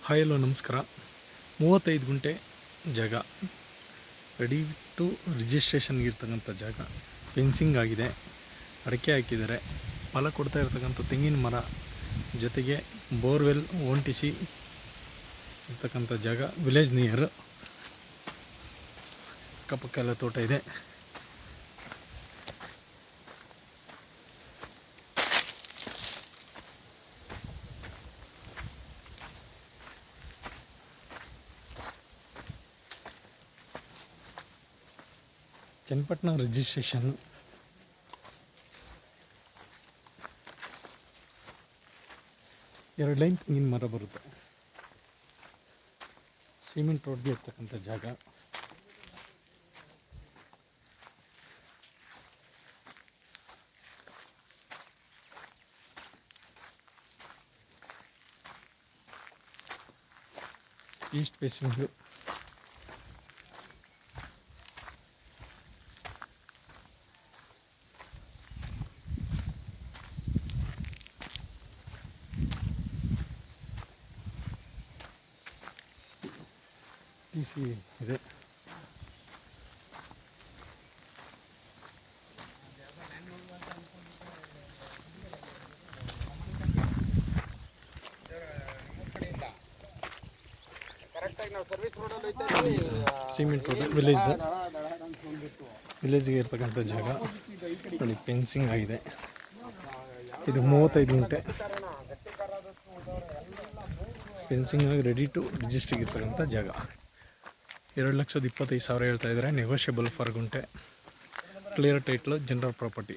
Hi hello ನಮಸ್ಕಾರ. 35 ಗುಂಟೆ ಜಾಗ ರೆಡಿ ಟು ರಿಜಿಸ್ಟ್ರೇಷನ್ಗೆ ಇರ್ತಕ್ಕಂಥ ಜಾಗ. ಫೆನ್ಸಿಂಗ್ ಆಗಿದೆ, ಅಡಿಕೆ ಹಾಕಿದ್ದಾರೆ, ಫಲ ಕೊಡ್ತಾ ಇರ್ತಕ್ಕಂಥ ತೆಂಗಿನ ಮರ ಜೊತೆಗೆ ಬೋರ್ವೆಲ್ ONTC ಇರ್ತಕ್ಕಂಥ ಜಾಗ. ವಿಲೇಜ್ ನಿಯರ್, ಅಕ್ಕಪಕ್ಕ ಎಲ್ಲ ತೋಟ ಇದೆ. ಚನ್ನಪಟ್ಟಣ ರಿಜಿಸ್ಟ್ರೇಷನ್. ಎರಡು ಲೈನ್ ತೆಂಗಿನ ಮರ ಬರುತ್ತೆ. ಸಿಮೆಂಟ್ ರೋಡ್ಗೆ ಇರ್ತಕ್ಕಂಥ ಜಾಗ. East facing. TC ಇದೆ. ಸಿಮೆಂಟ್ ರೋಡ್ ವಿಲೇಜ್ಗೆ ಇರ್ತಕ್ಕಂಥ ಜಾಗ. ಅಲ್ಲಿ ಫೆನ್ಸಿಂಗ್ ಆಗಿದೆ. ಇದು 35 ಗುಂಟೆ ಫೆನ್ಸಿಂಗ್ ಆಗಿ ರೆಡಿ ಟು ರಿಜಿಸ್ಟ್ರಿಗೆ ಇರ್ತಕ್ಕಂಥ ಜಾಗ. 2,25,000 ಹೇಳ್ತಾ ಇದ್ದಾರೆ. ನೆಗೋಷಿಯಬಲ್ ಫರ್ ಗುಂಟೆ. Clear title, general property.